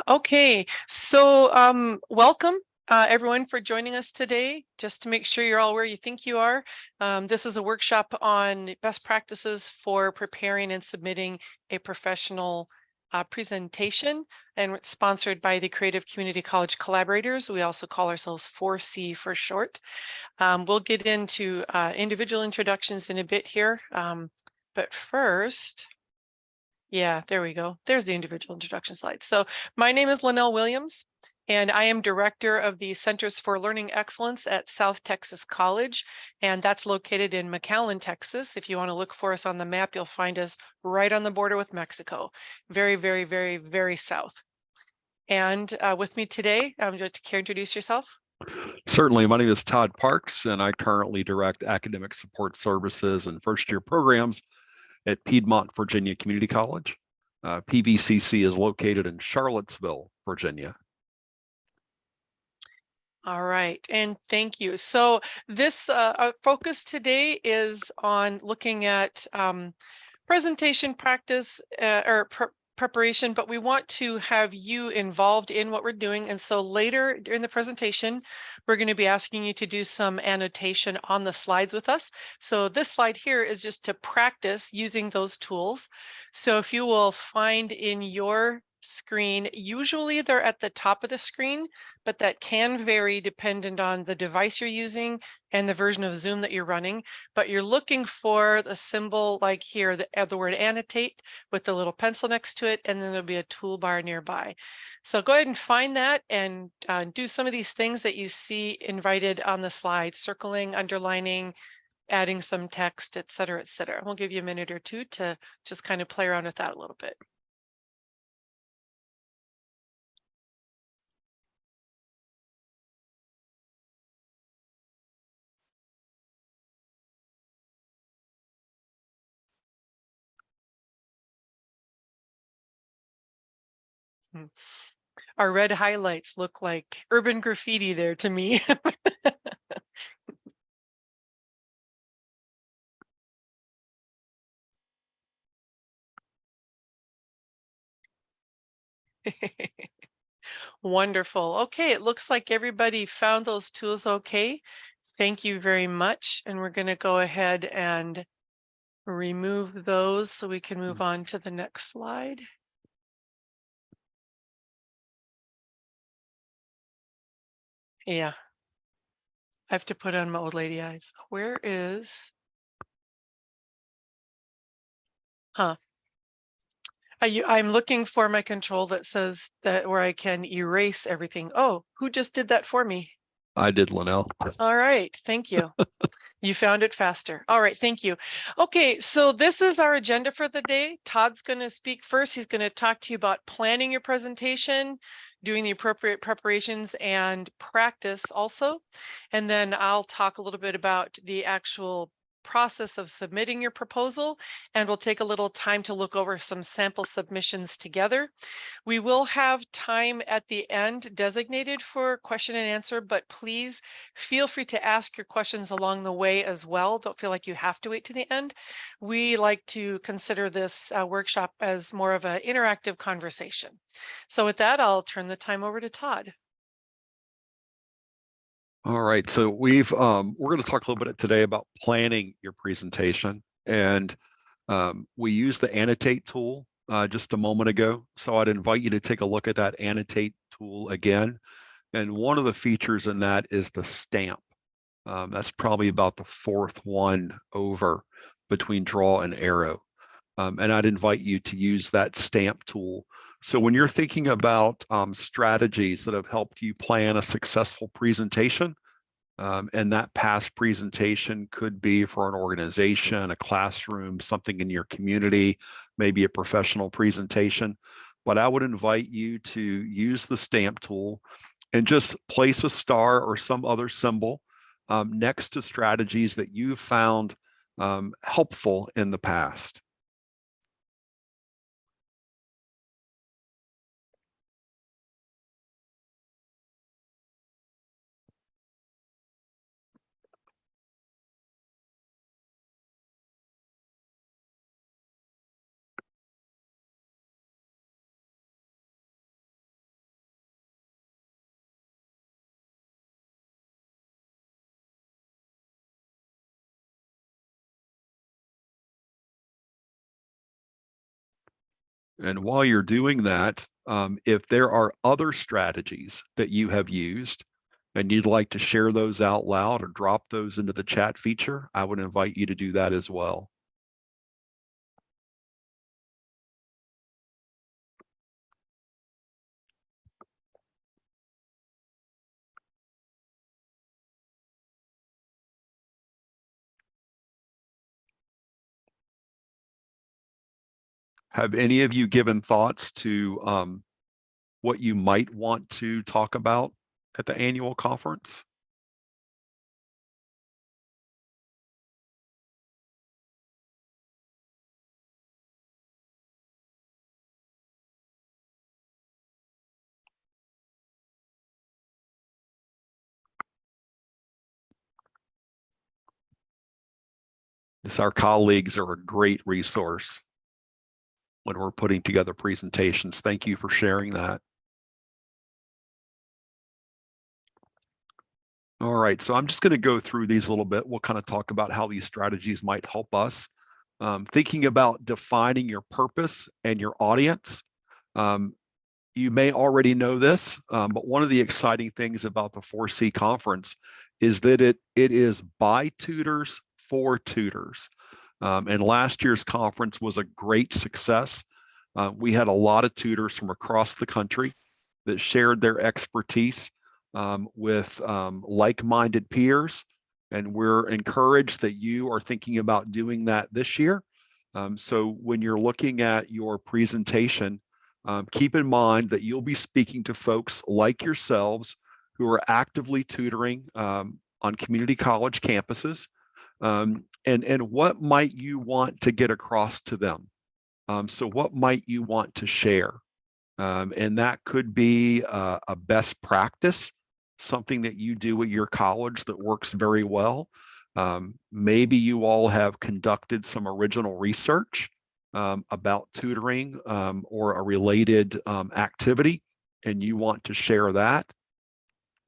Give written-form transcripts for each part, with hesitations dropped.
Okay, so welcome everyone for joining us today. Just to make sure you're all where you think you are, this is a workshop on best practices for preparing and submitting a professional presentation, and it's sponsored by the Creative Community College Collaborators. We also call ourselves 4C for short. We'll get into individual introductions in a bit here, but first, yeah, there we go. There's the individual introduction slide. So my name is Lynell Williams, and I am director of the Centers for Learning Excellence at South Texas College, and that's located in McAllen, Texas. If you want to look for us on the map, you'll find us right on the border with Mexico. Very, very, very, very south. And with me today, would you like to introduce yourself? Certainly. My name is Todd Parks, and I currently direct academic support services and first-year programs at Piedmont, Virginia Community College. PVCC is located in Charlottesville, Virginia. All right, and thank you. So this our focus today is on looking at presentation practice or preparation, but we want to have you involved in what we're doing. And so later during the presentation, we're going to be asking you to do some annotation on the slides with us. So this slide here is just to practice using those tools. So if you will find in your screen, usually they're at the top of the screen, but that can vary dependent on the device you're using and the version of Zoom that you're running. But you're looking for the symbol like here, the word annotate with the little pencil next to it, and then there'll be a toolbar nearby. So go ahead and find that and do some of these things that you see invited on the slide: circling, underlining, adding some text, et cetera, et cetera. We'll give you a minute or two to just kind of play around with that a little bit. Our red highlights look like urban graffiti there to me. Wonderful. Okay, it looks like everybody found those tools okay. Thank you very much. And we're going to go ahead and remove those so we can move on to the next slide. Yeah, I have to put on my old lady eyes. Where is, I'm looking for my control that says that where I can erase everything. Oh, who just did that for me? I did, Lynell. All right, thank you. You found it faster. All right, thank you. Okay, so this is our agenda for the day. Todd's going to speak first. He's going to talk to you about planning your presentation, doing the appropriate preparations, and practice also. And then I'll talk a little bit about the actual process of submitting your proposal, and we'll take a little time to look over some sample submissions together. We will have time at the end designated for question and answer, but please feel free to ask your questions along the way as well. Don't feel like you have to wait to the end. We like to consider this workshop as more of an interactive conversation. So with that, I'll turn the time over to Todd. All right, so we're going to talk a little bit today about planning your presentation, and we used the annotate tool just a moment ago. So I'd invite you to take a look at that annotate tool again. And one of the features in that is the stamp. That's probably about the fourth one over between draw and arrow. And I'd invite you to use that stamp tool. So when you're thinking about strategies that have helped you plan a successful presentation, and that past presentation could be for an organization, a classroom, something in your community, maybe a professional presentation. But I would invite you to use the stamp tool and just place a star or some other symbol next to strategies that you've found helpful in the past. And while you're doing that, if there are other strategies that you have used and you'd like to share those out loud or drop those into the chat feature, I would invite you to do that as well. Have any of you given thoughts to what you might want to talk about at the annual conference? Our colleagues are a great resource when we're putting together presentations. Thank you for sharing that. All right, so I'm just going to go through these a little bit. We'll kind of talk about how these strategies might help us. Thinking about defining your purpose and your audience. You may already know this, but one of the exciting things about the 4C conference is that it is by tutors for tutors. And last year's conference was a great success. We had a lot of tutors from across the country that shared their expertise with like-minded peers. And we're encouraged that you are thinking about doing that this year. So when you're looking at your presentation, keep in mind that you'll be speaking to folks like yourselves who are actively tutoring on community college campuses. And what might you want to get across to them? So what might you want to share? And that could be a best practice, something that you do at your college that works very well. Maybe you all have conducted some original research about tutoring or a related activity, and you want to share that.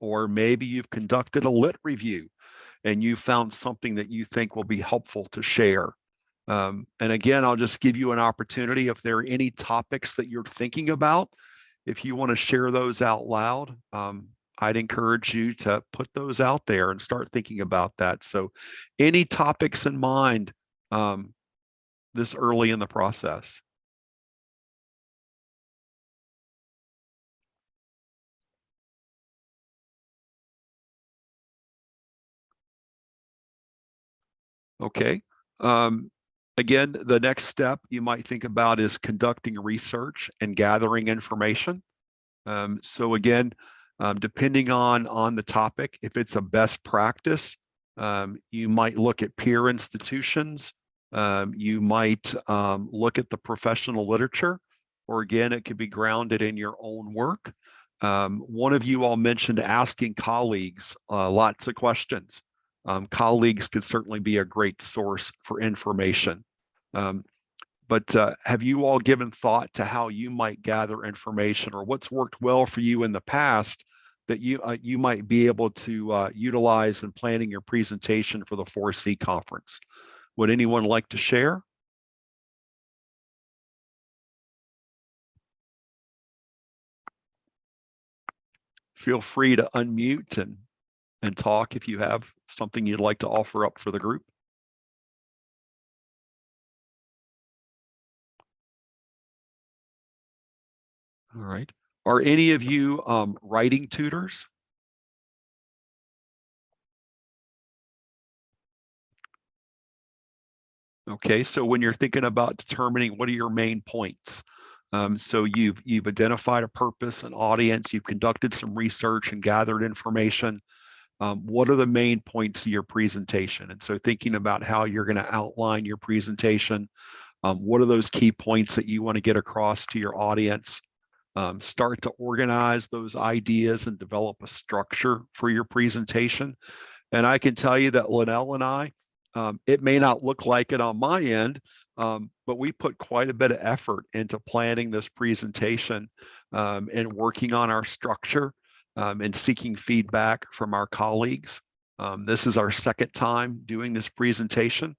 Or maybe you've conducted a lit review and you found something that you think will be helpful to share. And again, I'll just give you an opportunity if there are any topics that you're thinking about, if you want to share those out loud, I'd encourage you to put those out there and start thinking about that. So any topics in mind this early in the process? Okay. Again, the next step you might think about is conducting research and gathering information. So again, depending on the topic, if it's a best practice, you might look at peer institutions. You might look at the professional literature, or again, it could be grounded in your own work. One of you all mentioned asking colleagues lots of questions. Colleagues could certainly be a great source for information. But have you all given thought to how you might gather information, or what's worked well for you in the past that you might be able to utilize in planning your presentation for the 4C conference? Would anyone like to share? Feel free to unmute and talk if you have something you'd like to offer up for the group. All right. Are any of you writing tutors? Okay, so when you're thinking about determining what are your main points, so you've identified a purpose, an audience, you've conducted some research and gathered information. What are the main points of your presentation? And so thinking about how you're going to outline your presentation, what are those key points that you want to get across to your audience? Start to organize those ideas and develop a structure for your presentation. And I can tell you that Lynell and I, it may not look like it on my end, but we put quite a bit of effort into planning this presentation and working on our structure and seeking feedback from our colleagues. This is our second time doing this presentation,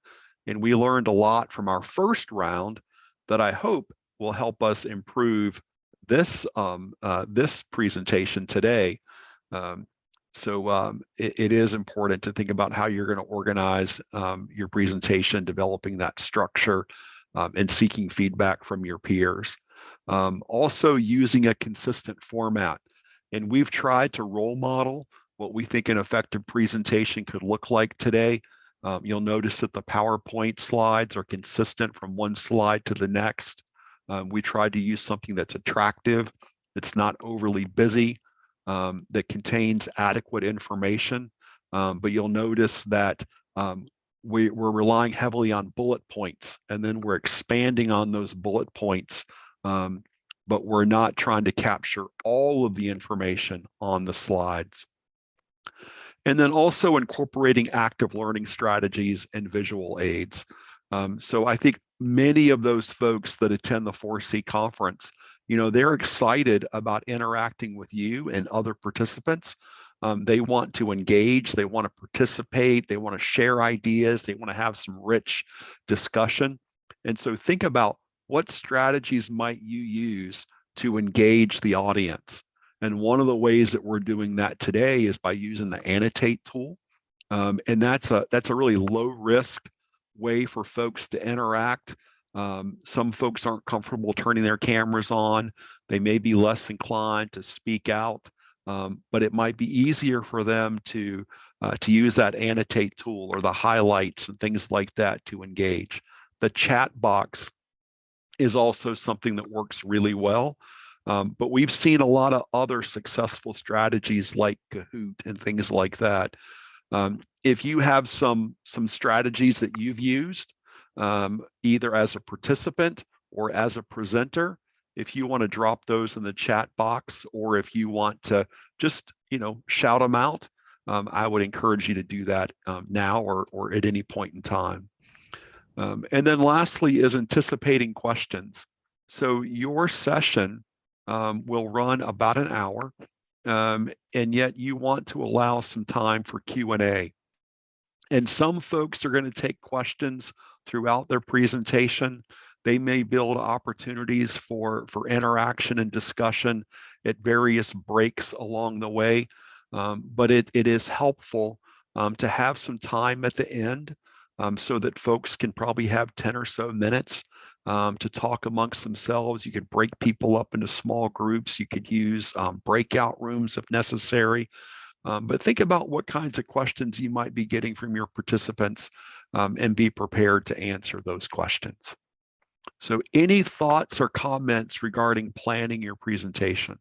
and we learned a lot from our first round that I hope will help us improve this presentation today. It is important to think about how you're going to organize your presentation, developing that structure, and seeking feedback from your peers. Also using a consistent format. And we've tried to role model what we think an effective presentation could look like today. You'll notice that the PowerPoint slides are consistent from one slide to the next. We tried to use something that's attractive, that's not overly busy, that contains adequate information. But you'll notice that we're relying heavily on bullet points, and then we're expanding on those bullet points, but we're not trying to capture all of the information on the slides. And then also incorporating active learning strategies and visual aids. So I think many of those folks that attend the 4C conference, they're excited about interacting with you and other participants. They want to engage, they want to participate, they want to share ideas, they want to have some rich discussion. And so think about what strategies might you use to engage the audience. And one of the ways that we're doing that today is by using the annotate tool. And that's a really low risk way for folks to interact. Some folks aren't comfortable turning their cameras on. They may be less inclined to speak out, but it might be easier for them to use that annotate tool or the highlights and things like that to engage. The chat box is also something that works really well. But we've seen a lot of other successful strategies like Kahoot and things like that. If you have some strategies that you've used, either as a participant or as a presenter, if you want to drop those in the chat box, or if you want to just shout them out, I would encourage you to do that now or at any point in time. And then lastly is anticipating questions. So your session will run about an hour, and yet you want to allow some time for Q&A. And some folks are going to take questions throughout their presentation. They may build opportunities for interaction and discussion at various breaks along the way. But it is helpful to have some time at the end so that folks can probably have 10 or so minutes to talk amongst themselves. You could break people up into small groups. You could use breakout rooms if necessary. But think about what kinds of questions you might be getting from your participants and be prepared to answer those questions. So any thoughts or comments regarding planning your presentation?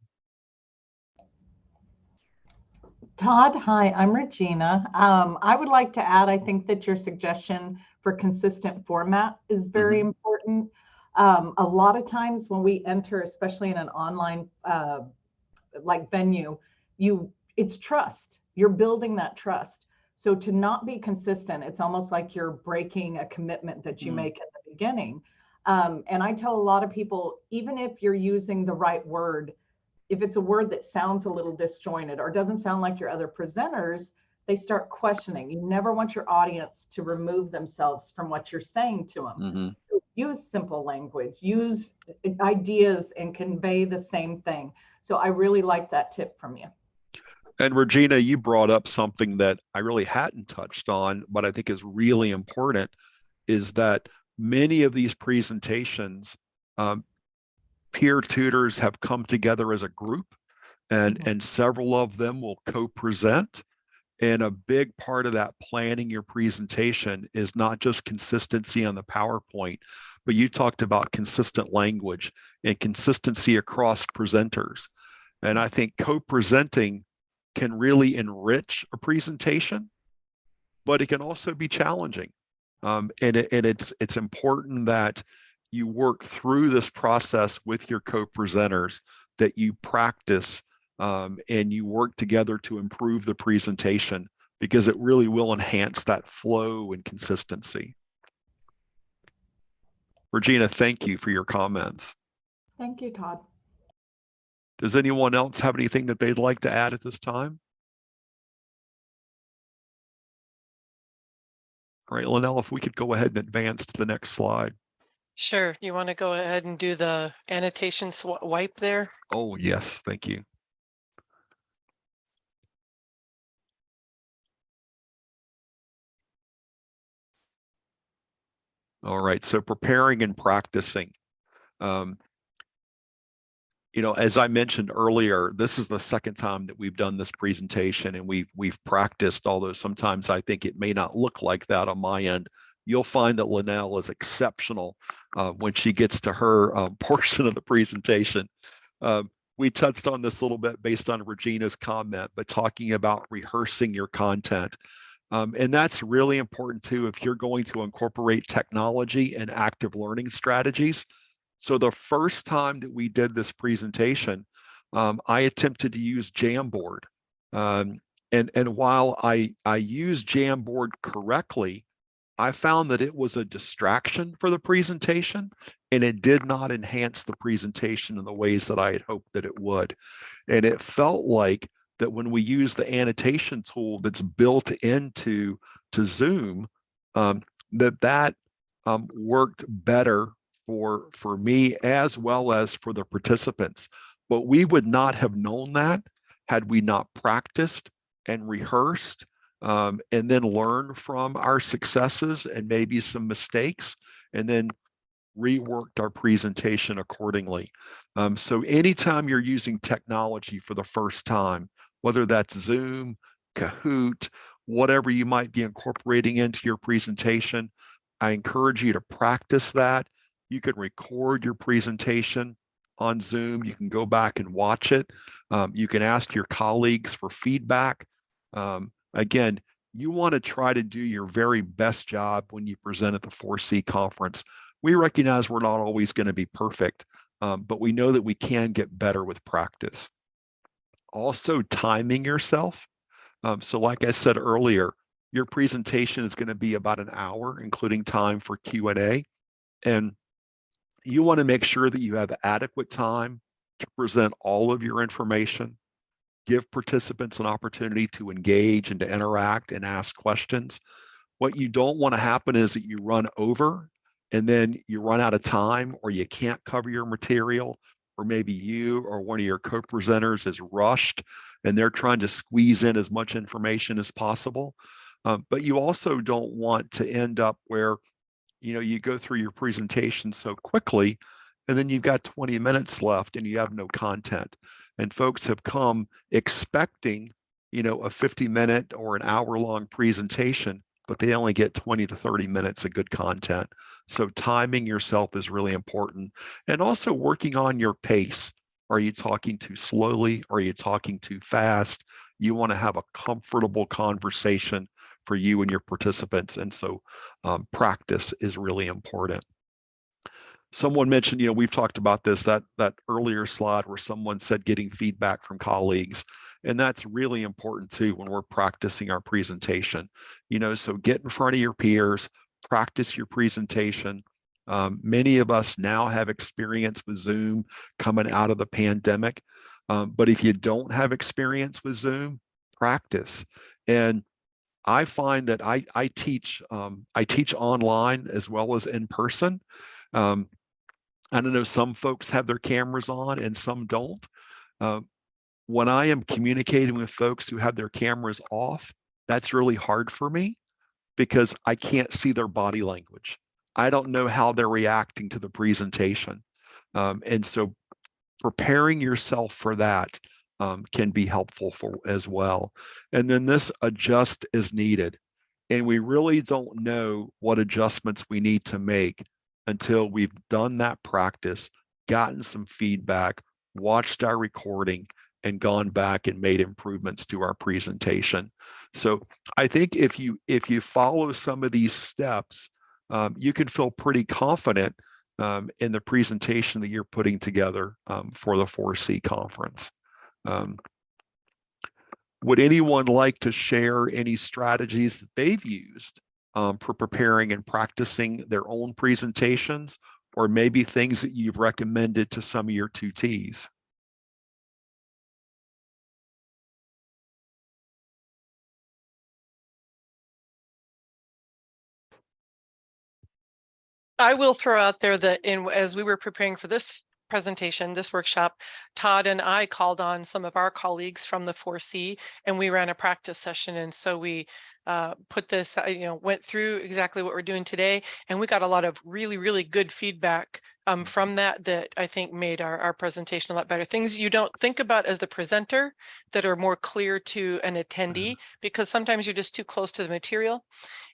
Todd, hi, I'm Regina. I would like to add, I think that your suggestion for consistent format is very important. A lot of times when we enter, especially in an online like venue, it's trust. You're building that trust. So to not be consistent, it's almost like you're breaking a commitment that you make at the beginning. And I tell a lot of people, even if you're using the right word, if it's a word that sounds a little disjointed or doesn't sound like your other presenters, they start questioning. You never want your audience to remove themselves from what you're saying to them. So use simple language, use ideas and convey the same thing. So I really like that tip from you. And Regina, you brought up something that I really hadn't touched on, but I think is really important, is that many of these presentations, peer tutors have come together as a group, and several of them will co-present. And a big part of that planning your presentation is not just consistency on the PowerPoint, but you talked about consistent language and consistency across presenters. And I think co-presenting can really enrich a presentation, but it can also be challenging. And it's important that you work through this process with your co-presenters, that you practice and you work together to improve the presentation, because it really will enhance that flow and consistency. Regina, thank you for your comments. Thank you, Todd. Does anyone else have anything that they'd like to add at this time? All right, Lynell, if we could go ahead and advance to the next slide. Sure. You want to go ahead and do the annotation wipe there? Oh, yes, thank you. All right, so preparing and practicing. Um, as I mentioned earlier, this is the second time that we've done this presentation, and we've practiced, although sometimes I think it may not look like that on my end. You'll find that Lynell is exceptional when she gets to her portion of the presentation. We touched on this a little bit based on Regina's comment, but talking about rehearsing your content. And that's really important too if you're going to incorporate technology and active learning strategies. So the first time that we did this presentation, I attempted to use Jamboard. And while I used Jamboard correctly, I found that it was a distraction for the presentation, and it did not enhance the presentation in the ways that I had hoped that it would. And it felt like that when we use the annotation tool that's built into Zoom, that worked better for me as well as for the participants. But we would not have known that had we not practiced and rehearsed and then learn from our successes and maybe some mistakes, and then reworked our presentation accordingly. So anytime you're using technology for the first time, whether that's Zoom, Kahoot, whatever you might be incorporating into your presentation, I encourage you to practice that. You can record your presentation on Zoom. You can go back and watch it. You can ask your colleagues for feedback. Again, you want to try to do your very best job when you present at the 4C conference. We recognize we're not always going to be perfect, but we know that we can get better with practice. Also, timing yourself. So like I said earlier, your presentation is going to be about an hour, including time for Q&A. And you want to make sure that you have adequate time to present all of your information, give participants an opportunity to engage and to interact and ask questions. What you don't want to happen is that you run over and then you run out of time, or you can't cover your material, or maybe you or one of your co-presenters is rushed and they're trying to squeeze in as much information as possible. But you also don't want to end up where you go through your presentation so quickly and then you've got 20 minutes left and you have no content. And folks have come expecting a 50-minute or an hour-long presentation, but they only get 20 to 30 minutes of good content. So timing yourself is really important. And also working on your pace. Are you talking too slowly? Are you talking too fast? You want to have a comfortable conversation for you and your participants. And so practice is really important. Someone mentioned, we've talked about this, that earlier slide where someone said getting feedback from colleagues. And that's really important too when we're practicing our presentation. So get in front of your peers, practice your presentation. Many of us now have experience with Zoom coming out of the pandemic. But if you don't have experience with Zoom, practice. And I find that I teach online as well as in person. I don't know, some folks have their cameras on and some don't. When I am communicating with folks who have their cameras off, that's really hard for me because I can't see their body language. I don't know how they're reacting to the presentation. And so preparing yourself for that can be helpful as well. And then this adjust as needed. And we really don't know what adjustments we need to make until we've done that practice, gotten some feedback, watched our recording, and gone back and made improvements to our presentation. So I think if you follow some of these steps, you can feel pretty confident in the presentation that you're putting together for the 4C conference. Would anyone like to share any strategies that they've used for preparing and practicing their own presentations, or maybe things that you've recommended to some of your tutees? I will throw out there that as we were preparing for this presentation, this workshop, Todd and I called on some of our colleagues from the 4C, and we ran a practice session. And so we put this, went through exactly what we're doing today, and we got a lot of really, really good feedback from that I think made our presentation a lot better. Things you don't think about as the presenter that are more clear to an attendee, because sometimes you're just too close to the material.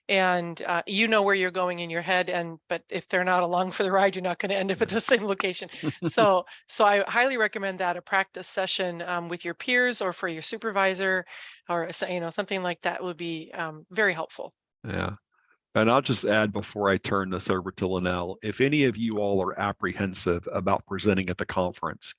And you know where you're going in your head, but if they're not along for the ride, you're not going to end up at the same location. So I highly recommend that, a practice session with your peers or for your supervisor, or something like that would be very helpful. Yeah. And I'll just add before I turn this over to Lynell, if any of you all are apprehensive about presenting at the conference,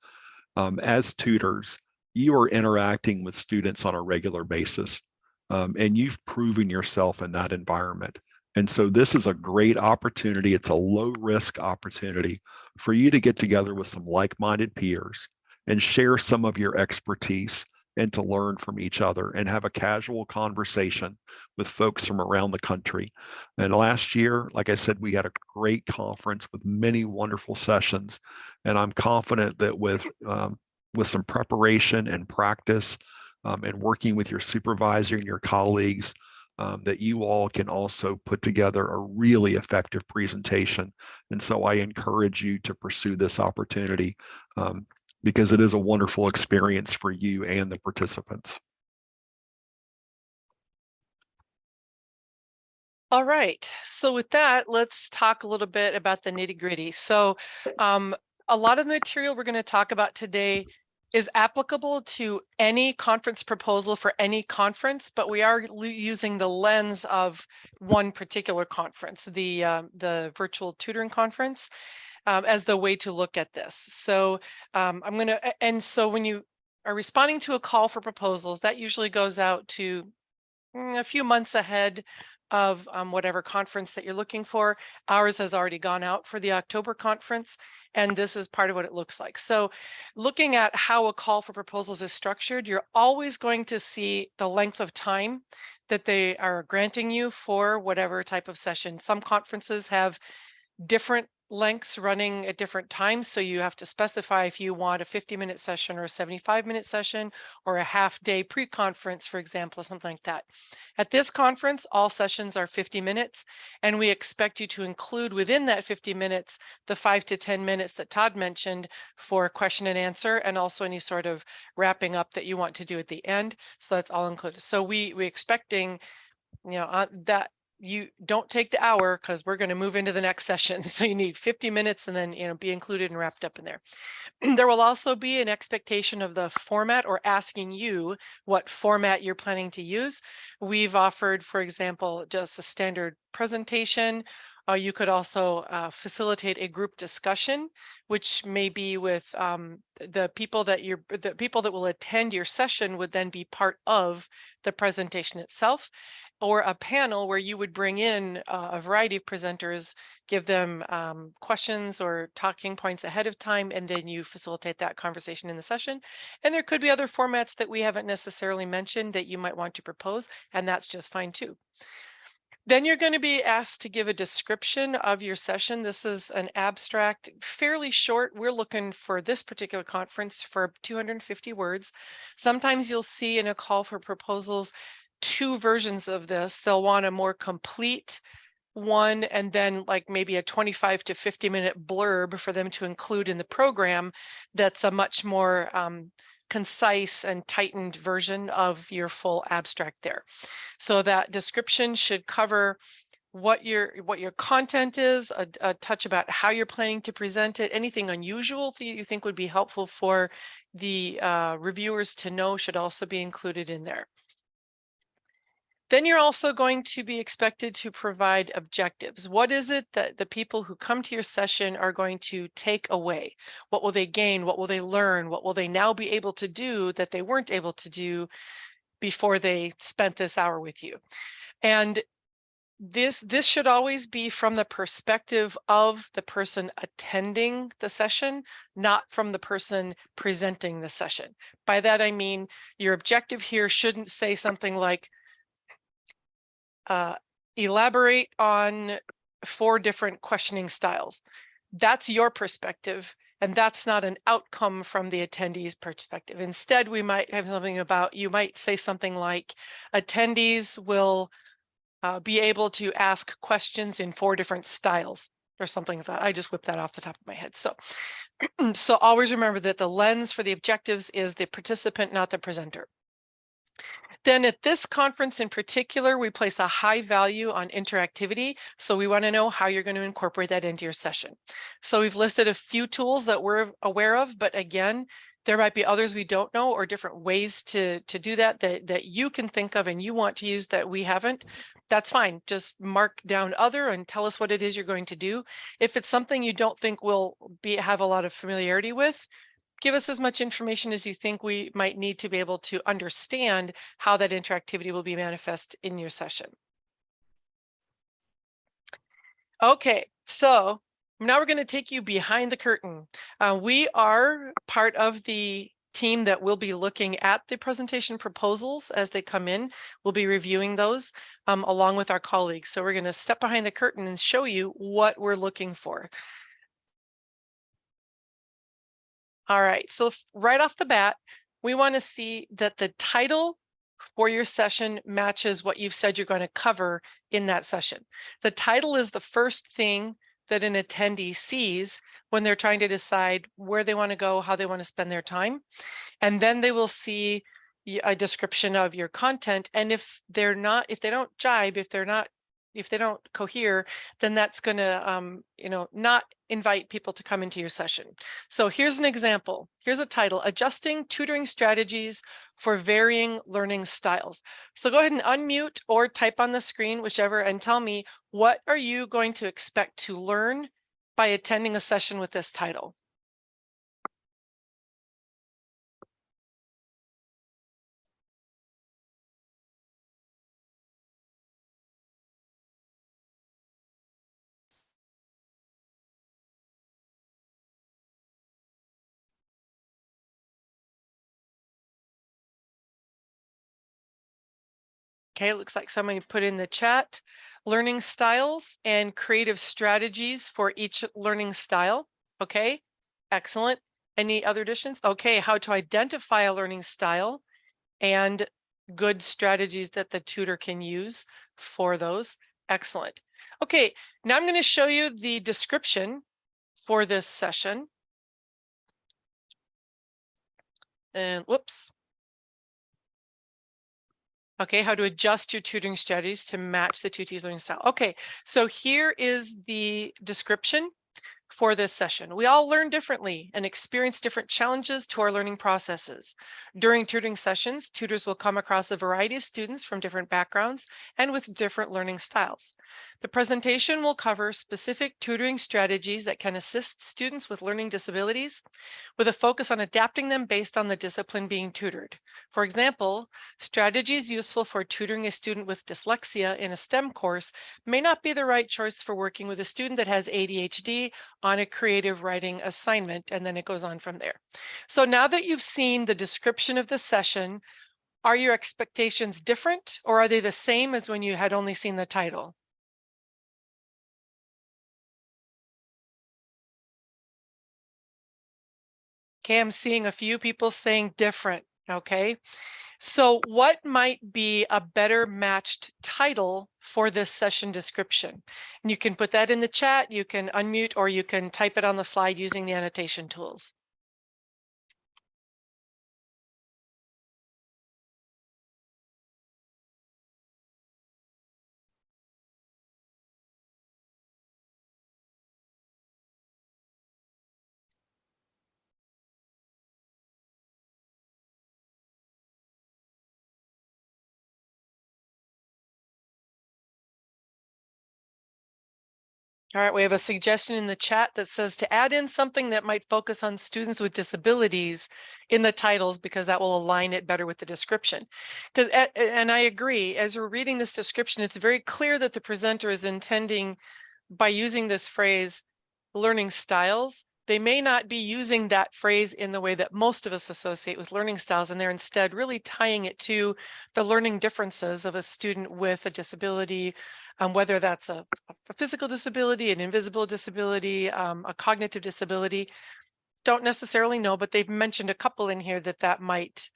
as tutors, you are interacting with students on a regular basis, and you've proven yourself in that environment. And so this is a great opportunity. It's a low risk opportunity for you to get together with some like-minded peers and share some of your expertise and to learn from each other and have a casual conversation with folks from around the country. And last year, like I said, we had a great conference with many wonderful sessions. And I'm confident that with some preparation and practice and working with your supervisor and your colleagues, that you all can also put together a really effective presentation. And so I encourage you to pursue this opportunity because it is a wonderful experience for you and the participants. All right, so with that, let's talk a little bit about the nitty-gritty. So a lot of the material we're going to talk about today is applicable to any conference proposal for any conference, but we are using the lens of one particular conference, the virtual tutoring conference, as the way to look at this. So so when you are responding to a call for proposals, that usually goes out to a few months ahead of whatever conference that you're looking for. Ours has already gone out for the October conference, and this is part of what it looks like. So looking at how a call for proposals is structured, you're always going to see the length of time that they are granting you for whatever type of session. Some conferences have different lengths running at different times. So you have to specify if you want a 50-minute session or a 75-minute session or a half-day pre-conference, for example, or something like that. At this conference, all sessions are 50 minutes, and we expect you to include within that 50 minutes the 5 to 10 minutes that Todd mentioned for question and answer, and also any sort of wrapping up that you want to do at the end. So that's all included. So we're expecting, that you don't take the hour, because we're going to move into the next session. So you need 50 minutes and then, be included and wrapped up in there. There will also be an expectation of the format, or asking you what format you're planning to use. We've offered, for example, just a standard presentation. You could also facilitate a group discussion, which may be with the people that will attend your session would then be part of the presentation itself, or a panel where you would bring in a variety of presenters, give them questions or talking points ahead of time, and then you facilitate that conversation in the session. And there could be other formats that we haven't necessarily mentioned that you might want to propose, and that's just fine too. Then you're going to be asked to give a description of your session. This is an abstract, fairly short. We're looking for this particular conference for 250 words. Sometimes you'll see in a call for proposals two versions of this. They'll want a more complete one, and then like maybe a 25 to 50-minute blurb for them to include in the program that's a much more concise and tightened version of your full abstract there. So that description should cover what your content is, a touch about how you're planning to present it, anything unusual that you think would be helpful for the reviewers to know should also be included in there. Then you're also going to be expected to provide objectives. What is it that the people who come to your session are going to take away? What will they gain? What will they learn? What will they now be able to do that they weren't able to do before they spent this hour with you? And this should always be from the perspective of the person attending the session, not from the person presenting the session. By that, I mean, your objective here shouldn't say something like, elaborate on 4 different questioning styles. That's your perspective, and that's not an outcome from the attendee's perspective. Instead, we might have something about, you might say something like, attendees will be able to ask questions in 4 different styles or something like that. I just whipped that off the top of my head. So, so always remember that the lens for the objectives is the participant, not the presenter. Then at this conference in particular, we place a high value on interactivity. So we want to know how you're going to incorporate that into your session. So we've listed a few tools that we're aware of, but again, there might be others we don't know or different ways to do that you can think of and you want to use that we haven't. That's fine. Just mark down other and tell us what it is you're going to do. If it's something you don't think we'll have a lot of familiarity with, give us as much information as you think we might need to be able to understand how that interactivity will be manifest in your session. Okay, so now we're going to take you behind the curtain. We are part of the team that will be looking at the presentation proposals as they come in. We'll be reviewing those along with our colleagues. So we're going to step behind the curtain and show you what we're looking for. All right, so right off the bat, we want to see that the title for your session matches what you've said you're going to cover in that session. The title is the first thing that an attendee sees when they're trying to decide where they want to go, how they want to spend their time. And then they will see a description of your content. And if they don't jibe, if they don't cohere, then that's going to, not invite people to come into your session. So here's an example. Here's a title: Adjusting Tutoring Strategies for Varying Learning Styles. So go ahead and unmute or type on the screen, whichever, and tell me, what are you going to expect to learn by attending a session with this title? Okay, it looks like somebody put in the chat, learning styles and creative strategies for each learning style. Okay, excellent. Any other additions? Okay, how to identify a learning style and good strategies that the tutor can use for those. Excellent. Okay, now I'm going to show you the description for this session. And whoops. Okay, how to adjust your tutoring strategies to match the tutee's learning style. Okay, so here is the description for this session. We all learn differently and experience different challenges to our learning processes. During tutoring sessions, tutors will come across a variety of students from different backgrounds and with different learning styles. The presentation will cover specific tutoring strategies that can assist students with learning disabilities, with a focus on adapting them based on the discipline being tutored. For example, strategies useful for tutoring a student with dyslexia in a STEM course may not be the right choice for working with a student that has ADHD on a creative writing assignment, and then it goes on from there. So now that you've seen the description of the session, are your expectations different, or are they the same as when you had only seen the title? Okay, I'm seeing a few people saying different. Okay, so what might be a better matched title for this session description? And you can put that in the chat, you can unmute, or you can type it on the slide using the annotation tools. All right, we have a suggestion in the chat that says to add in something that might focus on students with disabilities in the titles, because that will align it better with the description. And I agree, as we're reading this description, it's very clear that the presenter is intending, by using this phrase, learning styles, they may not be using that phrase in the way that most of us associate with learning styles, and they're instead really tying it to the learning differences of a student with a disability, whether that's a physical disability, an invisible disability, a cognitive disability. Don't necessarily know, but they've mentioned a couple in here that might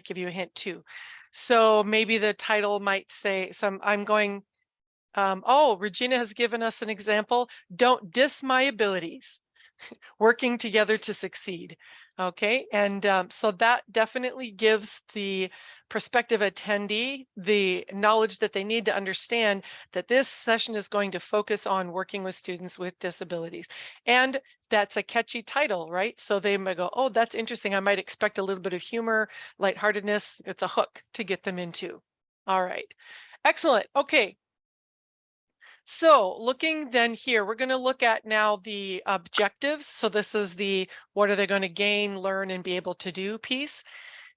give you a hint too. So maybe the title might say, I'm going, oh, Regina has given us an example. Don't diss my abilities. Working together to succeed. Okay, and so that definitely gives the prospective attendee the knowledge that they need to understand that this session is going to focus on working with students with disabilities. And that's a catchy title, right? So they might go, oh, that's interesting. I might expect a little bit of humor, lightheartedness. It's a hook to get them into. All right, excellent. Okay. So looking then here, we're going to look at now the objectives. So this is the what are they going to gain, learn, and be able to do piece.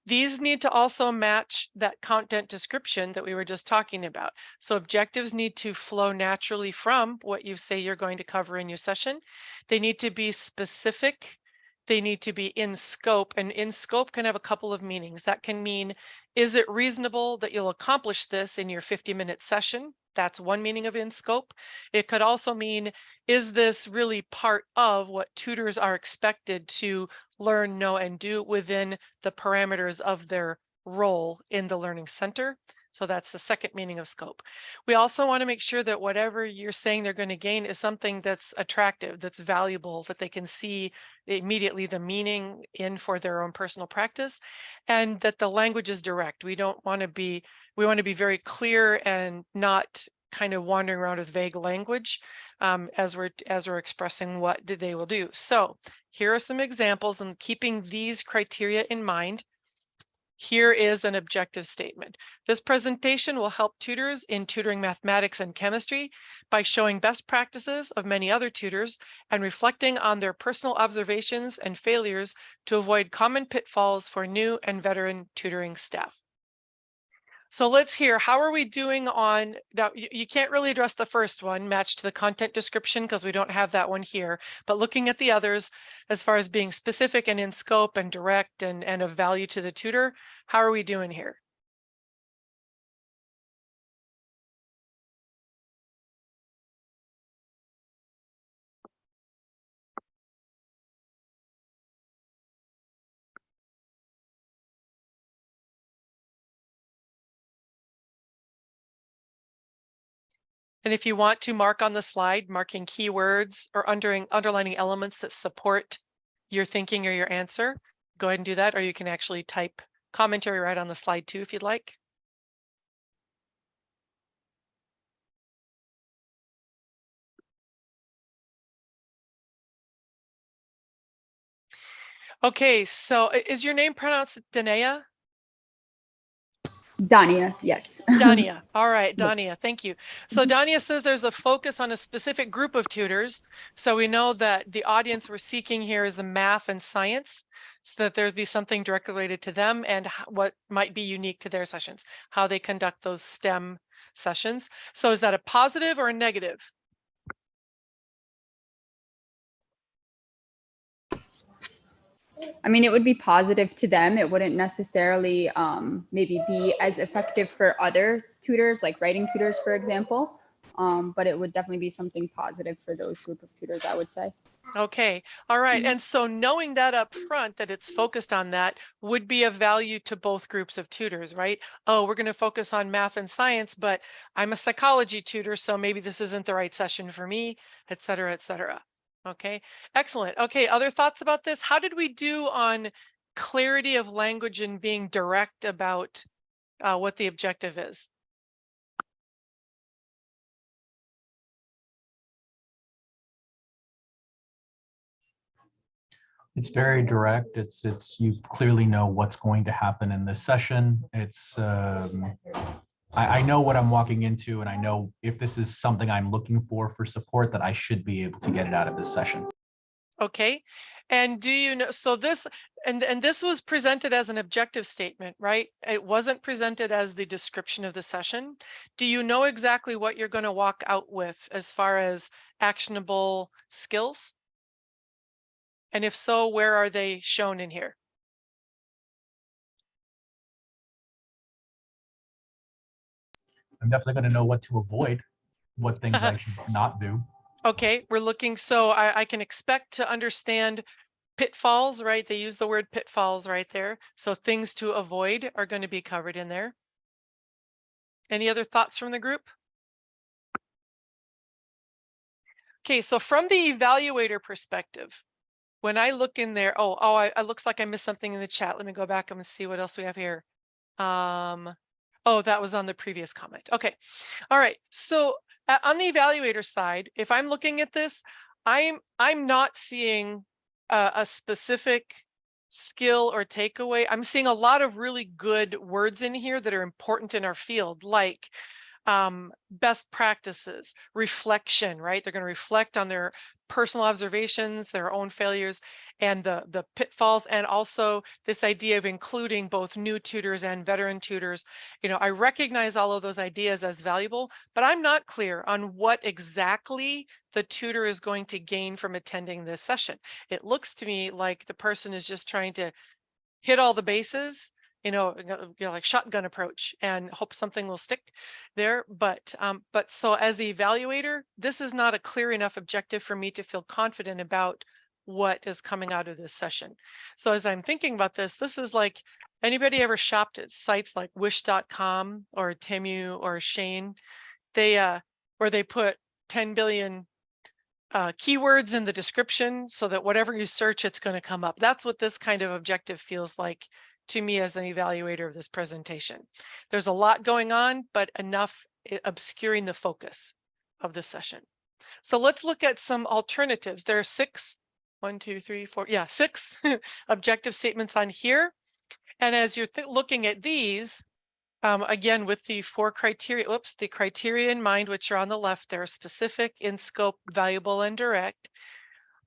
These need to also match that content description that we were just talking about. So objectives need to flow naturally from what you say you're going to cover in your session. They need to be specific. They need to be in scope, and in scope can have a couple of meanings. That can mean, is it reasonable that you'll accomplish this in your 50-minute session? That's one meaning of in scope. It could also mean, is this really part of what tutors are expected to learn, know, and do within the parameters of their role in the learning center? So that's the second meaning of scope. We also want to make sure that whatever you're saying they're going to gain is something that's attractive, that's valuable, that they can see immediately the meaning in for their own personal practice, and that the language is direct. We want to be very clear and not kind of wandering around with vague language as we're expressing what they will do. So here are some examples, and keeping these criteria in mind, here is an objective statement. This presentation will help tutors in tutoring mathematics and chemistry by showing best practices of many other tutors and reflecting on their personal observations and failures to avoid common pitfalls for new and veteran tutoring staff. So let's hear, how are we doing on, now you can't really address the first one, match to the content description, because we don't have that one here, but looking at the others, as far as being specific and in scope and direct and of value to the tutor, how are we doing here? And if you want to mark on the slide, marking keywords or underlining elements that support your thinking or your answer, go ahead and do that, or you can actually type commentary right on the slide too, if you'd like. Okay, so is your name pronounced Dania? Dania, yes. Dania. All right, Dania, thank you. So Dania says there's a focus on a specific group of tutors. So we know that the audience we're seeking here is the math and science, so that there'd be something directly related to them and what might be unique to their sessions, how they conduct those STEM sessions. So is that a positive or a negative? I mean, it would be positive to them. It wouldn't necessarily maybe be as effective for other tutors, like writing tutors, for example. But it would definitely be something positive for those group of tutors, I would say. Okay, all right. And so knowing that up front, that it's focused on that, would be of value to both groups of tutors, right? Oh, we're going to focus on math and science, but I'm a psychology tutor, so maybe this isn't the right session for me, et cetera, et cetera. Okay, excellent. Okay, other thoughts about this? How did we do on clarity of language and being direct about what the objective is? It's very direct. It's you clearly know what's going to happen in this session. It's I know what I'm walking into, and I know if this is something I'm looking for support, that I should be able to get it out of this session. Okay, and do you know, so this, and this was presented as an objective statement, right? It wasn't presented as the description of the session. Do you know exactly what you're going to walk out with as far as actionable skills? And if so, where are they shown in here? I'm definitely going to know what to avoid, what things I should not do. Okay, we're looking, so I can expect to understand pitfalls, right? They use the word pitfalls right there. So things to avoid are going to be covered in there. Any other thoughts from the group? Okay, so from the evaluator perspective, when I look in there, it looks like I missed something in the chat. Let me go back and see what else we have here. Oh, that was on the previous comment. Okay, all right. So on the evaluator side, if I'm looking at this, I'm not seeing a specific skill or takeaway. I'm seeing a lot of really good words in here that are important in our field, like best practices, reflection, right? They're going to reflect on their personal observations, their own failures, and the pitfalls, and also this idea of including both new tutors and veteran tutors. You know, I recognize all of those ideas as valuable, but I'm not clear on what exactly the tutor is going to gain from attending this session. It looks to me like the person is just trying to hit all the bases, like shotgun approach, and hope something will stick there. But so as the evaluator, this is not a clear enough objective for me to feel confident about what is coming out of this session. So as I'm thinking about this is like, anybody ever shopped at sites like wish.com or Temu or Shane? They where they put 10 billion keywords in the description so that whatever you search, it's going to come up. That's what this kind of objective feels like to me as an evaluator of this presentation. There's a lot going on, but enough obscuring the focus of the session. So let's look at some alternatives. There are six objective statements on here. And as you're looking at these, again, with the four criteria, the criteria in mind, which are on the left, they're specific, in scope, valuable, and direct.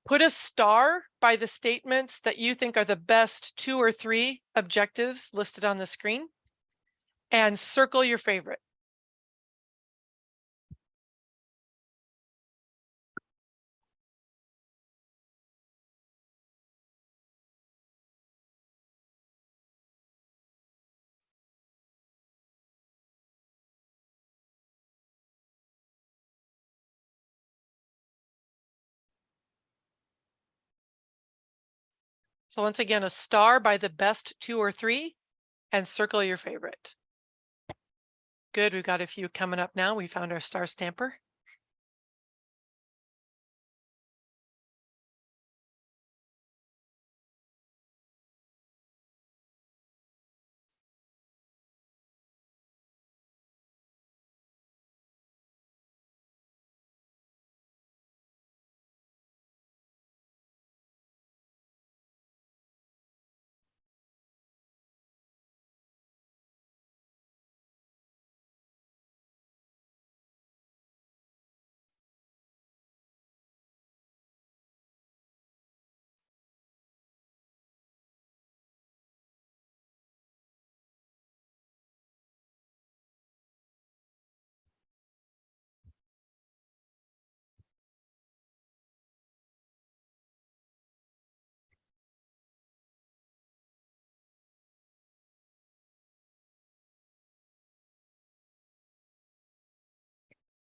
Put a star by the statements that you think are the best 2 or 3 objectives listed on the screen, and circle your favorite. So once again, a star by the best 2 or 3, and circle your favorite. Good, we've got a few coming up now. We found our star stamper.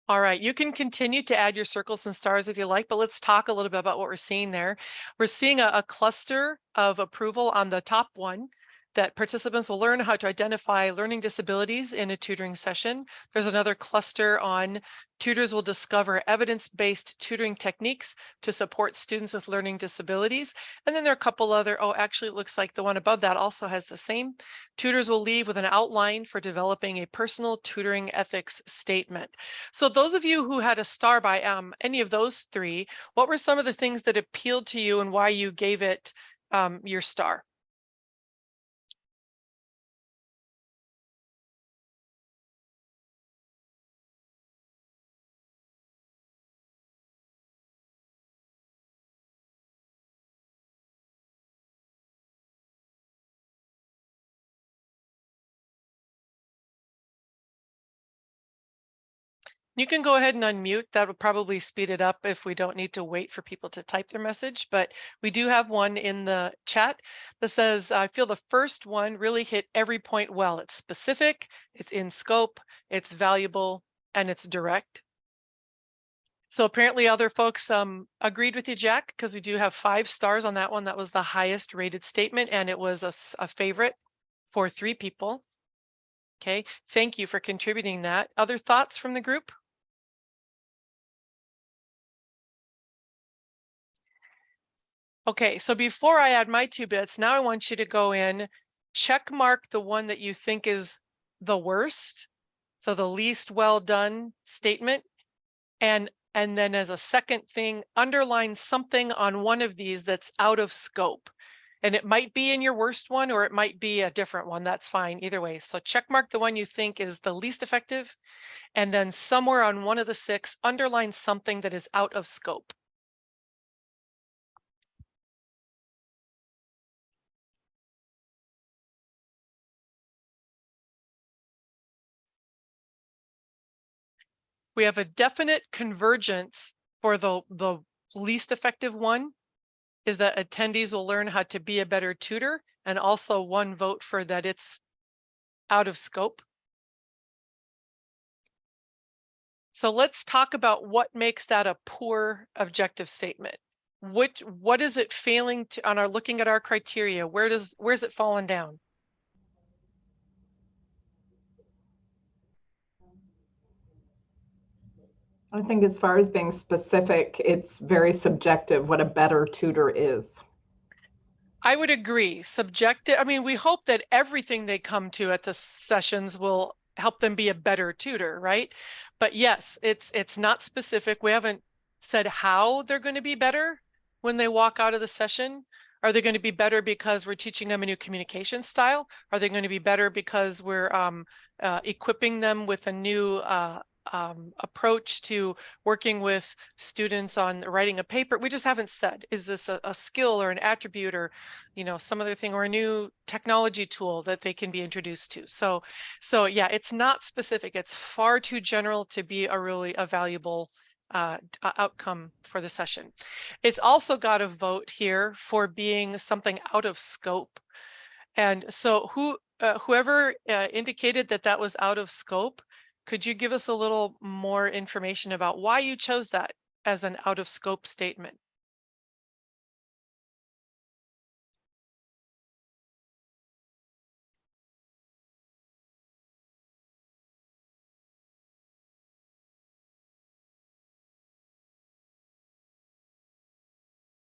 All right, you can continue to add your circles and stars if you like, but let's talk a little bit about what we're seeing there. We're seeing a cluster of approval on the top one, that participants will learn how to identify learning disabilities in a tutoring session. There's another cluster on tutors will discover evidence-based tutoring techniques to support students with learning disabilities. And then there are a couple other, actually it looks like the one above that also has the same. Tutors will leave with an outline for developing a personal tutoring ethics statement. So those of you who had a star by any of those 3, what were some of the things that appealed to you and why you gave it your star? You can go ahead and unmute. That would probably speed it up if we don't need to wait for people to type their message. But we do have one in the chat that says, I feel the first one really hit every point well. It's specific, it's in scope, it's valuable, and it's direct. So apparently other folks agreed with you, Jack, because we do have 5 stars on that one. That was the highest rated statement, and it was a favorite for 3 people. Okay, thank you for contributing that. Other thoughts from the group? Okay, so before I add my 2 bits, now I want you to go in, check mark the one that you think is the worst. So the least well done statement. And then as a second thing, underline something on one of these that's out of scope. And it might be in your worst one, or it might be a different one. That's fine either way. So check mark the one you think is the least effective. And then somewhere on one of the 6, underline something that is out of scope. We have a definite convergence for the least effective one is that attendees will learn how to be a better tutor, and also 1 vote for that it's out of scope. So let's talk about what makes that a poor objective statement. What is it failing to on our looking at our criteria? Where's it fallen down? I think as far as being specific, it's very subjective what a better tutor is. I would agree. Subjective. I mean, we hope that everything they come to at the sessions will help them be a better tutor, right? But yes, it's not specific. We haven't said how they're going to be better when they walk out of the session. Are they going to be better because we're teaching them a new communication style? Are they going to be better because we're equipping them with a new approach to working with students on writing a paper? We just haven't said, is this a skill or an attribute or, you know, some other thing, or a new technology tool that they can be introduced to? So yeah, it's not specific. It's far too general to be a valuable outcome for the session. It's also got a vote here for being something out of scope. And so whoever indicated that was out of scope, could you give us a little more information about why you chose that as an out of scope statement?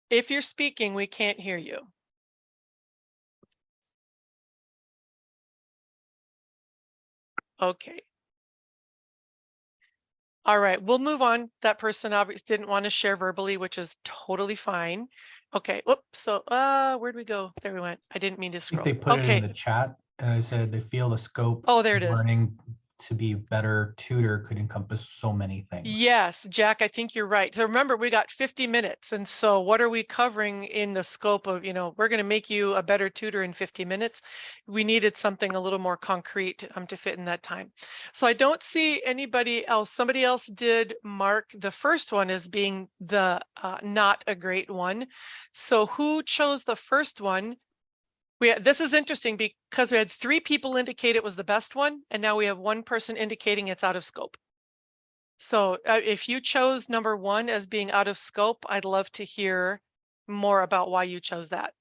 If you're speaking, we can't hear you. Okay. All right, we'll move on. That person obviously didn't want to share verbally, which is totally fine. Okay, whoops. So where'd we go? There we went. I didn't mean to I think scroll. they put it in Okay. the chat. Said they feel the scope Oh, there of it is. learning to be a better tutor could encompass so many things. Yes, Jack, I think you're right. So remember, we got 50 minutes. And so what are we covering in the scope of, you know, we're going to make you a better tutor in 50 minutes. We needed something a little more concrete to fit in that time. So I don't see anybody else. Somebody else did mark the first one as being the not a great one. So who chose the first one? This is interesting because we had 3 people indicate it was the best one, and now we have 1 person indicating it's out of scope. So if you chose number 1 as being out of scope, I'd love to hear more about why you chose that.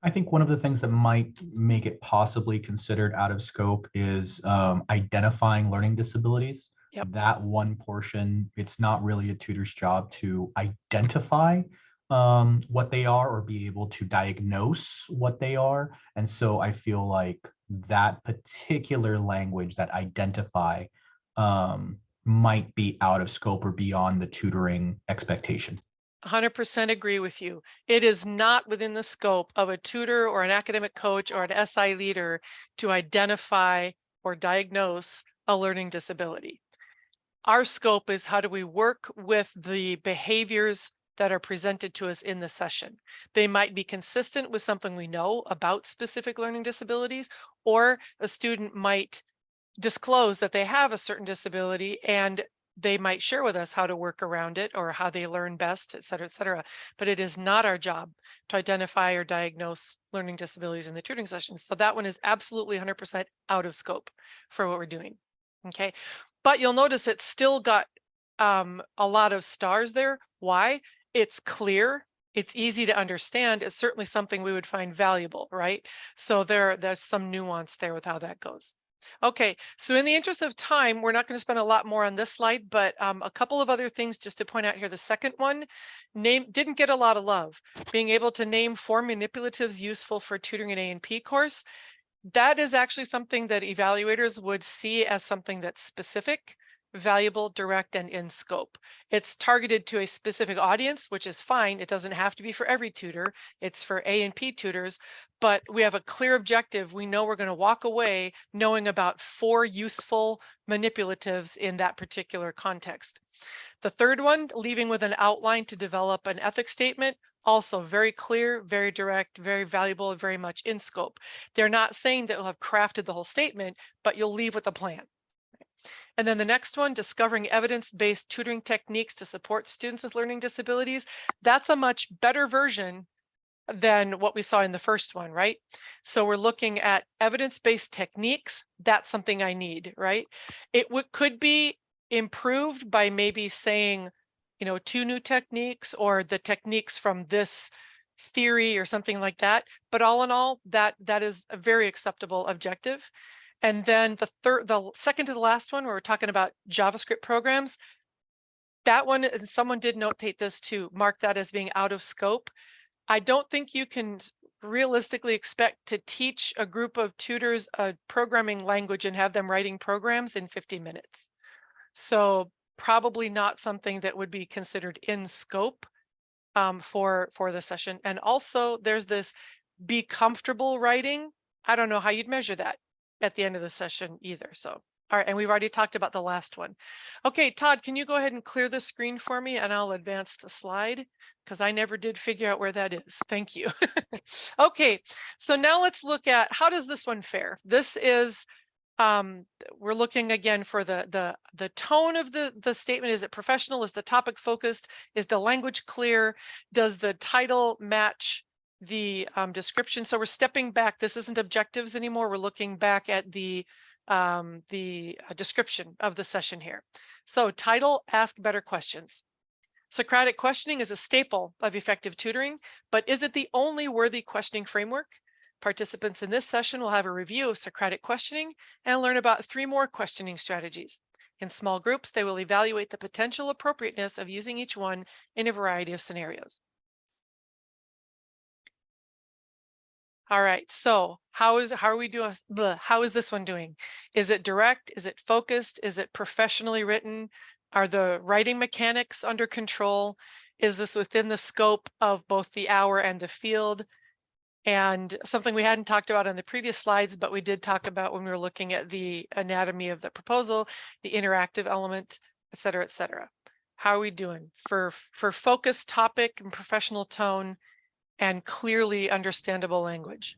I think one of the things that might make it possibly considered out of scope is identifying learning disabilities. Yep. That one portion, it's not really a tutor's job to identify what they are or be able to diagnose what they are. And so I feel like that particular language, that identify, might be out of scope or beyond the tutoring expectation. 100% agree with you. It is not within the scope of a tutor or an academic coach or an SI leader to identify or diagnose a learning disability. Our scope is how do we work with the behaviors that are presented to us in the session. They might be consistent with something we know about specific learning disabilities, or a student might disclose that they have a certain disability and they might share with us how to work around it or how they learn best, et cetera, et cetera. But it is not our job to identify or diagnose learning disabilities in the tutoring sessions. So that one is absolutely 100% out of scope for what we're doing. Okay. But you'll notice it's still got a lot of stars there. Why? It's clear. It's easy to understand. It's certainly something we would find valuable, right? So there's some nuance there with how that goes. Okay, so in the interest of time, we're not going to spend a lot more on this slide, but a couple of other things just to point out here. The second one didn't get a lot of love. Being able to name 4 manipulatives useful for tutoring an A&P course. That is actually something that evaluators would see as something that's specific, valuable, direct, and in scope. It's targeted to a specific audience, which is fine. It doesn't have to be for every tutor. It's for A&P tutors, but we have a clear objective. We know we're going to walk away knowing about 4 useful manipulatives in that particular context. The third one, leaving with an outline to develop an ethics statement. Also very clear, very direct, very valuable, very much in scope. They're not saying that you'll have crafted the whole statement, but you'll leave with a plan. And then the next one, discovering evidence-based tutoring techniques to support students with learning disabilities. That's a much better version than what we saw in the first one, right? So we're looking at evidence-based techniques. That's something I need, right? It could be improved by maybe saying, 2 new techniques or the techniques from this theory or something like that. But all in all, that is a very acceptable objective. And then the second to the last one, where we're talking about JavaScript programs, that one, and someone did notate this too, mark that as being out of scope. I don't think you can realistically expect to teach a group of tutors a programming language and have them writing programs in 50 minutes. So probably not something that would be considered in scope for the session. And also there's this be comfortable writing. I don't know how you'd measure that at the end of the session either. So, all right. And we've already talked about the last one. Okay, Todd, can you go ahead and clear the screen for me and I'll advance the slide because I never did figure out where that is. Thank you. Okay, so now let's look at how does this one fare? This is we're looking again for the tone of the statement. Is it professional? Is the topic focused? Is the language clear? Does the title match the description? So we're stepping back. This isn't objectives anymore. We're looking back at the description of the session here. So title, ask better questions. Socratic questioning is a staple of effective tutoring, but is it the only worthy questioning framework? Participants in this session will have a review of Socratic questioning and learn about 3 more questioning strategies. In small groups, they will evaluate the potential appropriateness of using each one in a variety of scenarios. All right, so how are we doing? How is this one doing? Is it direct? Is it focused? Is it professionally written? Are the writing mechanics under control? Is this within the scope of both the hour and the field? And something we hadn't talked about on the previous slides, but we did talk about when we were looking at the anatomy of the proposal, the interactive element, et cetera, et cetera. How are we doing for focused topic and professional tone and clearly understandable language?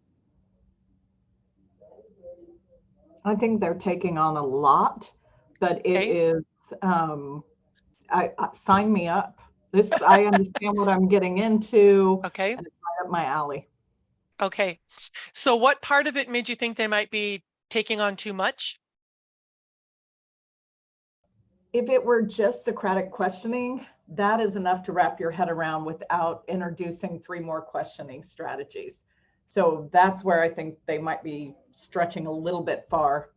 I think they're taking on a lot, but it is, I sign me up. This, I understand what I'm getting into. Okay. And it's right up my alley. Okay. So what part of it made you think they might be taking on too much? If it were just Socratic questioning, that is enough to wrap your head around without introducing 3 more questioning strategies. So that's where I think they might be stretching a little bit far.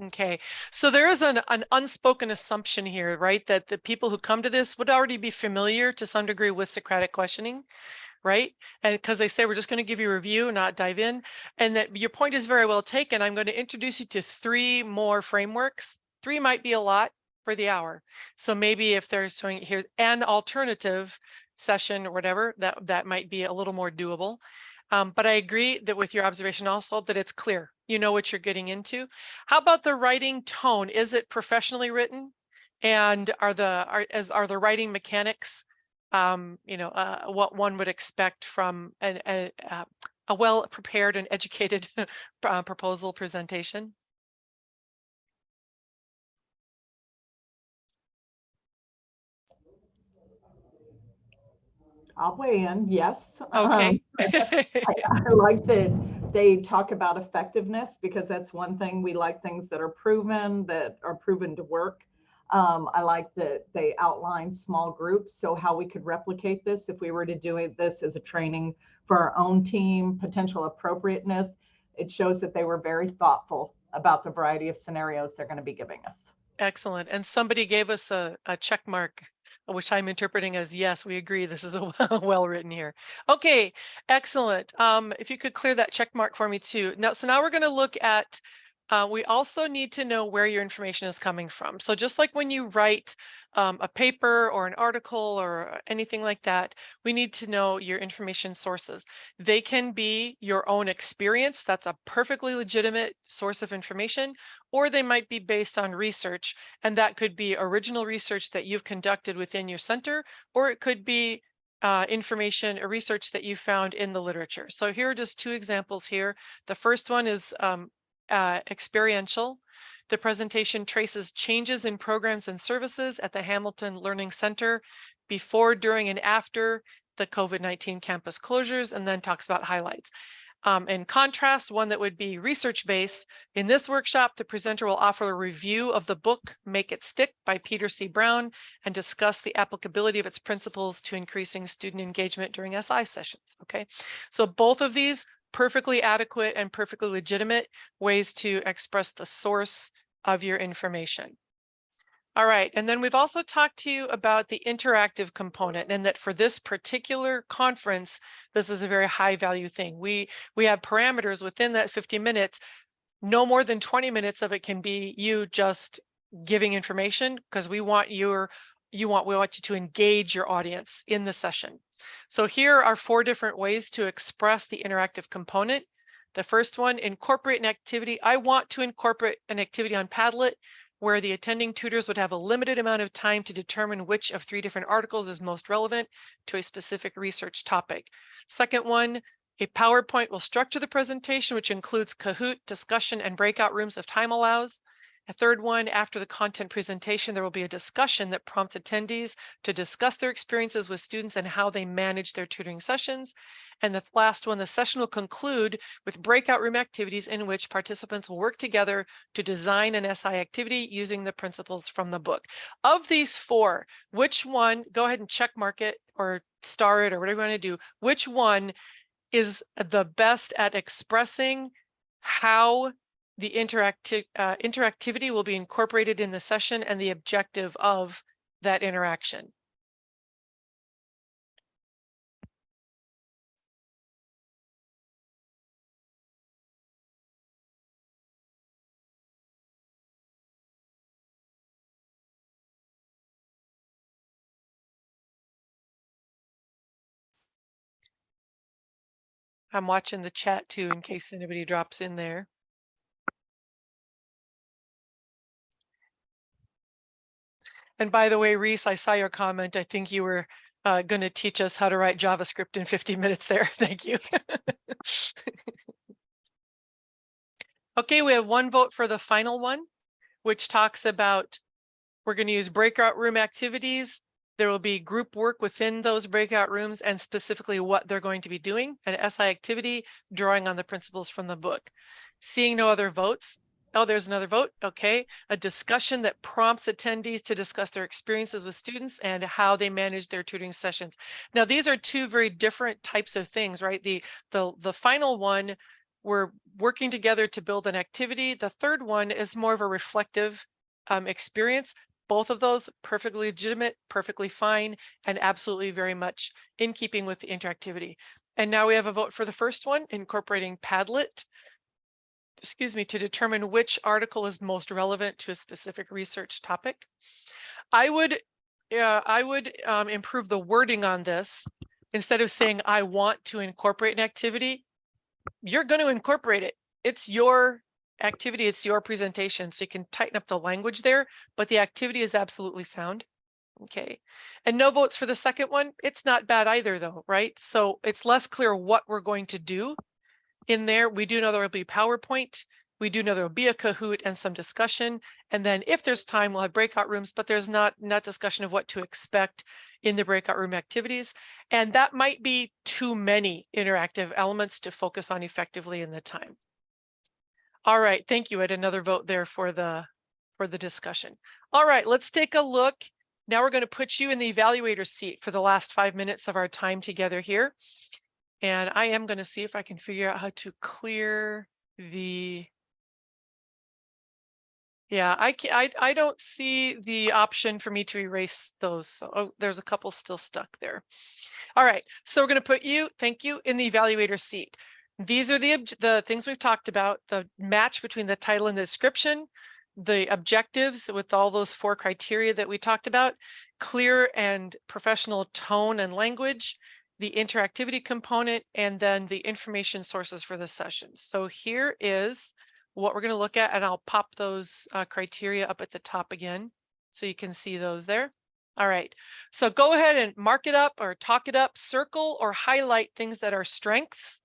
Okay, so there is an unspoken assumption here, right? That the people who come to this would already be familiar to some degree with Socratic questioning, right? And because they say we're just going to give you a review, not dive in. And that your point is very well taken. I'm going to introduce you to 3 more frameworks. 3 might be a lot for the hour. So maybe if they're showing here's an alternative session or whatever, that might be a little more doable. But I agree that with your observation also that it's clear, you know what you're getting into. How about the writing tone? Is it professionally written? And are the writing mechanics what one would expect from a well-prepared and educated proposal presentation. I'll weigh in, yes. Okay. I like that they talk about effectiveness, because that's one thing. We like things that are proven to work. I like that they outline small groups, so how we could replicate this if we were to do this as a training for our own team, potential appropriateness. It shows that they were very thoughtful about the variety of scenarios they're going to be giving us. Excellent. And somebody gave us a check mark, which I'm interpreting as yes, we agree. This is a well written here. Okay, excellent. If you could clear that check mark for me too. So now we're going to look at, we also need to know where your information is coming from. So just like when you write a paper or an article or anything like that, we need to know your information sources. They can be your own experience. That's a perfectly legitimate source of information, or they might be based on research, and that could be original research that you've conducted within your center, or it could be information or research that you found in the literature. So here are just two examples here. The first one is experiential. The presentation traces changes in programs and services at the Hamilton Learning Center before, during, and after the COVID-19 campus closures, and then talks about highlights. In contrast, one that would be research-based. In this workshop, the presenter will offer a review of the book Make It Stick by Peter C. Brown and discuss the applicability of its principles to increasing student engagement during SI sessions. Okay, so both of these perfectly adequate and perfectly legitimate ways to express the source of your information. All right, and then we've also talked to you about the interactive component, and that for this particular conference, this is a very high value thing. We have parameters within that 50 minutes. No more than 20 minutes of it can be you just giving information, because we want you to engage your audience in the session. So here are 4 different ways to express the interactive component. The first one, incorporate an activity. I want to incorporate an activity on Padlet where the attending tutors would have a limited amount of time to determine which of 3 different articles is most relevant to a specific research topic. Second one, a PowerPoint will structure the presentation, which includes Kahoot, discussion, and breakout rooms if time allows. A third one, after the content presentation, there will be a discussion that prompts attendees to discuss their experiences with students and how they manage their tutoring sessions. And the last one, the session will conclude with breakout room activities in which participants will work together to design an SI activity using the principles from the book. Of these 4, which one, go ahead and check mark it or star it or whatever you want to do, which one is the best at expressing how the interactivity will be incorporated in the session and the objective of that interaction? I'm watching the chat too, in case anybody drops in there. And by the way, Reese, I saw your comment. I think you were going to teach us how to write JavaScript in 50 minutes there. Thank you. Okay, we have 1 vote for the final one, which talks about we're going to use breakout room activities. There will be group work within those breakout rooms and specifically what they're going to be doing, an SI activity, drawing on the principles from the book. Seeing no other votes. Oh, there's another vote. Okay. A discussion that prompts attendees to discuss their experiences with students and how they manage their tutoring sessions. Now, these are 2 very different types of things, right? The final one, we're working together to build an activity. The third one is more of a reflective experience. Both of those perfectly legitimate, perfectly fine, and absolutely very much in keeping with the interactivity. And now we have a vote for the first one, incorporating Padlet, to determine which article is most relevant to a specific research topic. I would improve the wording on this. Instead of saying, I want to incorporate an activity, you're going to incorporate it. It's your activity, it's your presentation. So you can tighten up the language there, but the activity is absolutely sound. Okay, and no votes for the second one. It's not bad either though, right? So it's less clear what we're going to do in there. We do know there will be PowerPoint. We do know there will be a Kahoot and some discussion. And then if there's time, we'll have breakout rooms, but there's not discussion of what to expect in the breakout room activities. And that might be too many interactive elements to focus on effectively in the time. All right, thank you. I had another vote there for the discussion. All right, let's take a look. Now we're going to put you in the evaluator seat for the last 5 minutes of our time together here. And I am going to see if I can figure out how to clear the. Yeah, I don't see the option for me to erase those. So, oh, there's a couple still stuck there. All right, so we're going to put you, thank you, in the evaluator seat. These are the things we've talked about, the match between the title and the description, the objectives with all those 4 criteria that we talked about, clear and professional tone and language, the interactivity component, and then the information sources for the session. So here is what we're going to look at, and I'll pop those criteria up at the top again so you can see those there. All right, so go ahead and mark it up or talk it up, circle or highlight things that are strengths,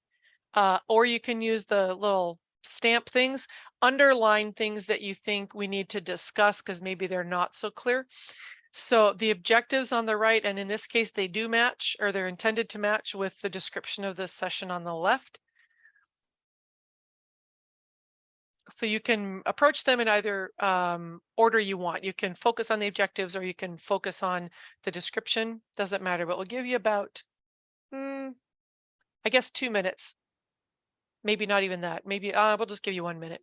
or you can use the little stamp things, underline things that you think we need to discuss because maybe they're not so clear. So the objectives on the right, and in this case, they do match, or they're intended to match with the description of this session on the left. So you can approach them in either order you want. You can focus on the objectives or you can focus on the description. Doesn't matter, but we'll give you about, I guess 2 minutes. Maybe not even that. Maybe we'll just give you 1 minute.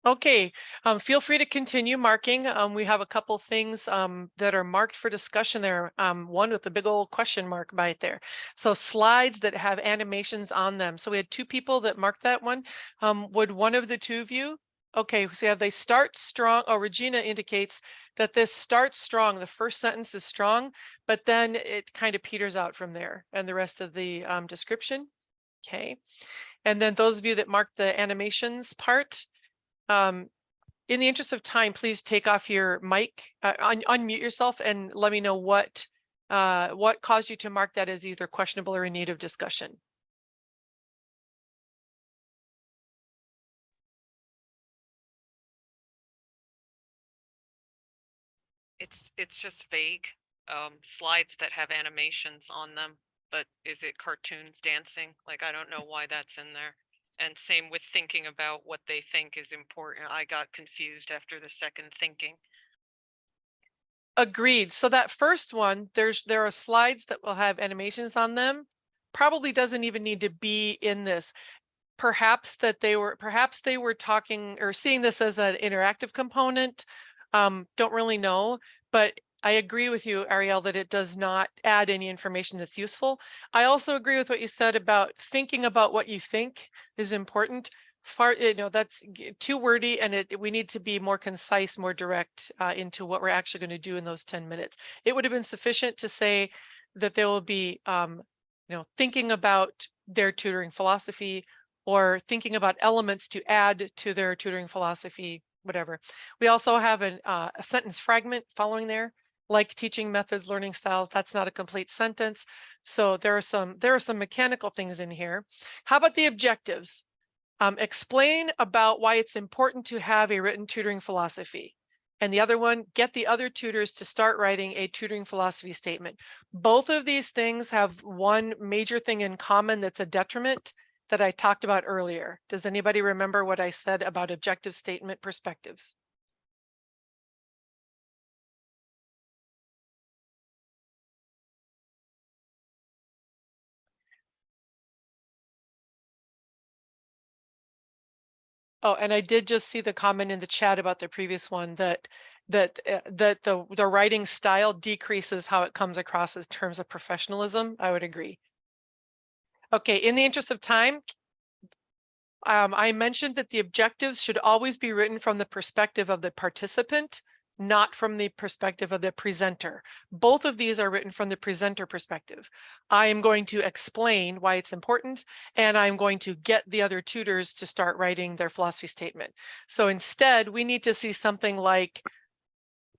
Okay, feel free to continue marking. We have a couple things that are marked for discussion there. One with a big old question mark right there. So slides that have animations on them. So we had 2 people that marked that one. Would one of the 2 of you? Okay, so yeah, they start strong. Oh, Regina indicates that this starts strong. The first sentence is strong, but then it kind of peters out from there and the rest of the description. Okay, and then those of you that marked the animations part, in the interest of time, please take off your mic, unmute yourself and let me know what caused you to mark that as either questionable or in need of discussion. It's just vague. Slides that have animations on them, but is it cartoons dancing? Like, I don't know why that's in there. And same with thinking about what they think is important. I got confused after the second thinking. Agreed. So that first one, there are slides that will have animations on them. Probably doesn't even need to be in this. Perhaps they were talking or seeing this as an interactive component. Don't really know, but I agree with you, Ariel, that it does not add any information that's useful. I also agree with what you said about thinking about what you think is important. That's too wordy, and we need to be more concise, more direct into what we're actually going to do in those 10 minutes. It would have been sufficient to say that there will be, thinking about their tutoring philosophy or thinking about elements to add to their tutoring philosophy, whatever. We also have a sentence fragment following there. like teaching methods, learning styles. That's not a complete sentence. So there are some mechanical things in here. How about the objectives? Explain about why it's important to have a written tutoring philosophy. And the other one, get the other tutors to start writing a tutoring philosophy statement. Both of these things have one major thing in common that's a detriment that I talked about earlier. Does anybody remember what I said about objective statement perspectives? Oh, and I did just see the comment in the chat about the previous one that the writing style decreases how it comes across in terms of professionalism. I would agree. Okay, in the interest of time, I mentioned that the objectives should always be written from the perspective of the participant, not from the perspective of the presenter. Both of these are written from the presenter perspective. I am going to explain why it's important, and I'm going to get the other tutors to start writing their philosophy statement. So instead, we need to see something like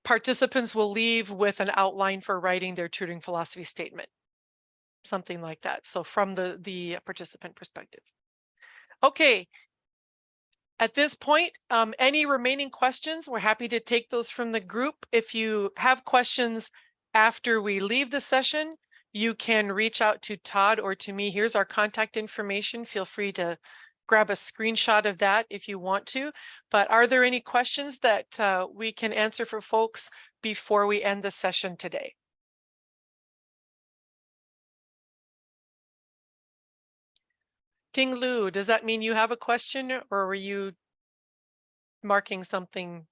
participants will leave with an outline for writing their tutoring philosophy statement. Something like that. So from the participant perspective. Okay. At this point, any remaining questions, we're happy to take those from the group. If you have questions after we leave the session, you can reach out to Todd or to me. Here's our contact information. Feel free to grab a screenshot of that if you want to. But are there any questions that we can answer for folks before we end the session today? Ting Lu, does that mean you have a question, or were you marking something?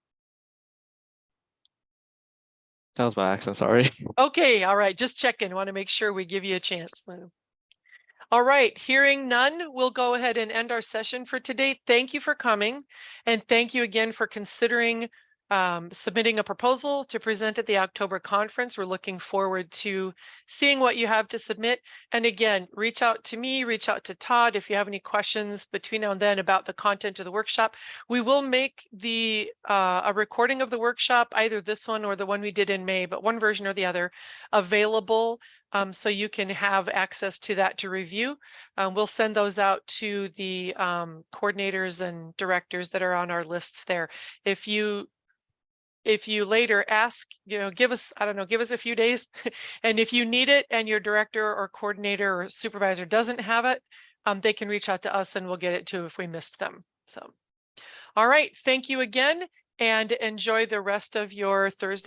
That was by accident, sorry. Okay, all right, just checking. Want to make sure we give you a chance. All right, hearing none, we'll go ahead and end our session for today. Thank you for coming, and thank you again for considering submitting a proposal to present at the October conference. We're looking forward to seeing what you have to submit. And again, reach out to me, reach out to Todd if you have any questions between now and then about the content of the workshop. We will make a recording of the workshop, either this one or the one we did in May, but one version or the other, available so you can have access to that to review. We'll send those out to the coordinators and directors that are on our lists there. If you later ask, give us, I don't know, give us a few days. And if you need it and your director or coordinator or supervisor doesn't have it, they can reach out to us and we'll get it to if we missed them. So, all right, thank you again and enjoy the rest of your Thursday.